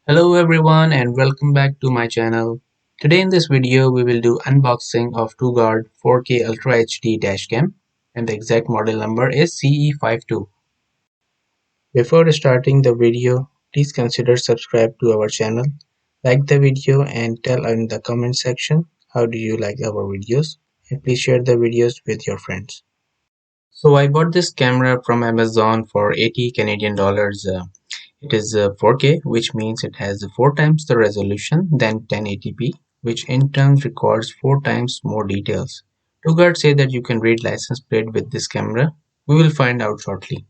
Hello everyone and welcome back to my channel. Today in this video we will do unboxing of Toguard 4K Ultra HD dashcam and the exact model number is CE52. Before starting the video, please consider subscribe to our channel, like the video and tell in the comment section how do you like our videos, and please share the videos with your friends. So I bought this camera from Amazon for 80 Canadian dollars. It is 4K, which means it has 4 times the resolution than 1080p, which in turn records 4 times more details. Toguard say that you can read license plate with this camera. We will find out shortly.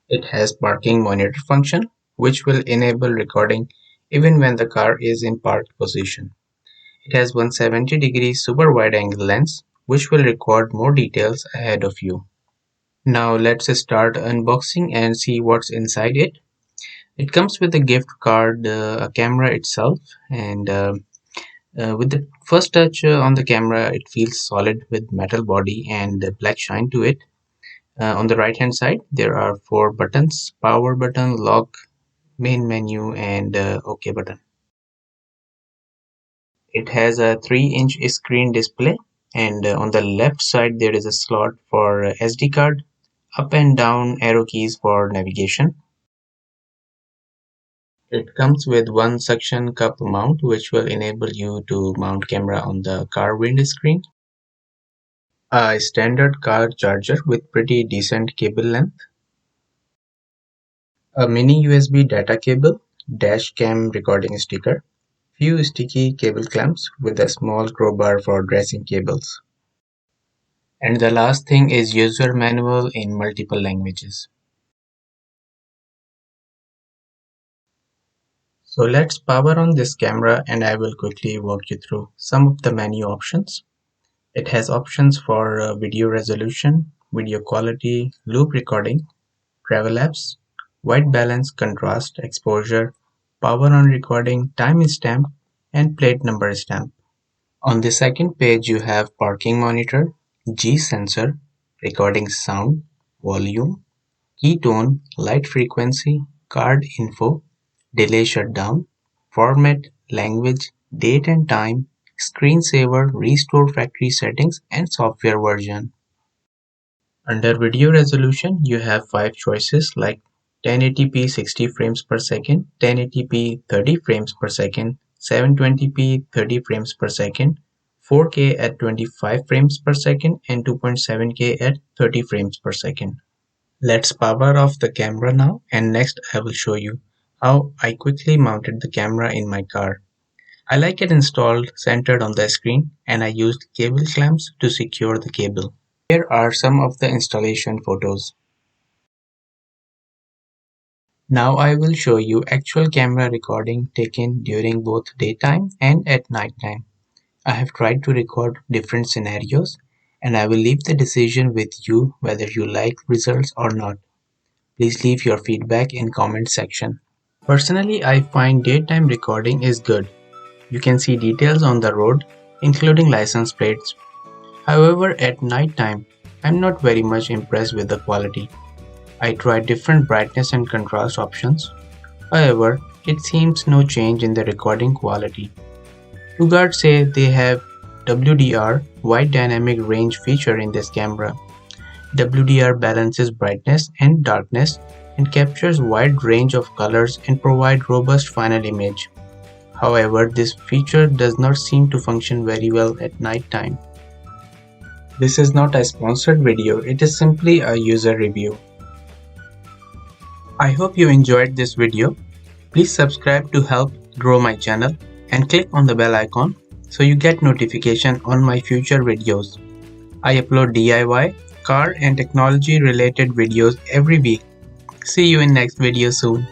It has parking monitor function, which will enable recording even when the car is in parked position. It has 170-degree super wide-angle lens, which will record more details ahead of you. Now let's start unboxing and see what's inside it. It comes with a gift card, a camera itself, and with the first touch on the camera, it feels solid with metal body and black shine to it. On the right hand side, there are 4 buttons: power button, lock, main menu, and OK button. It has a 3-inch screen display, and on the left side there is a slot for SD card, up and down arrow keys for navigation. It comes with one suction cup mount, which will enable you to mount camera on the car windscreen. A standard car charger with pretty decent cable length. A mini USB data cable, dash cam recording sticker. Few sticky cable clamps with a small crowbar for dressing cables. And the last thing is user manual in multiple languages. So let's power on this camera and I will quickly walk you through some of the menu options. It has options for video resolution, video quality, loop recording, travel apps, white balance, contrast, exposure, power on recording, timestamp, and plate number stamp. On the second page you have parking monitor, G sensor, recording sound, volume, key tone, light frequency, card info, delay shutdown, format, language, date and time, screensaver, restore factory settings, and software version. Under video resolution, you have 5 choices like 1080p 60 frames per second, 1080p 30 frames per second, 720p 30 frames per second, 4K at 25 frames per second, and 2.7K at 30 frames per second. Let's power off the camera now, and next I will show you how I quickly mounted the camera in my car. I like it installed centered on the screen, and I used cable clamps to secure the cable. Here are some of the installation photos. Now I will show you actual camera recording taken during both daytime and at nighttime. I have tried to record different scenarios, and I will leave the decision with you whether you like results or not. Please leave your feedback in comment section. Personally, I find daytime recording is good. You can see details on the road, including license plates. However, at night time, I'm not very much impressed with the quality. I tried different brightness and contrast options. However, it seems no change in the recording quality. Toguard say they have WDR, Wide Dynamic Range feature in this camera. WDR balances brightness and darkness and captures wide range of colors and provide robust final image. However, this feature does not seem to function very well at night time. This is not a sponsored video, it is simply a user review. I hope you enjoyed this video. Please subscribe to help grow my channel and click on the bell icon so you get notification on my future videos. I upload DIY, car and technology related videos every week. See you in next video soon.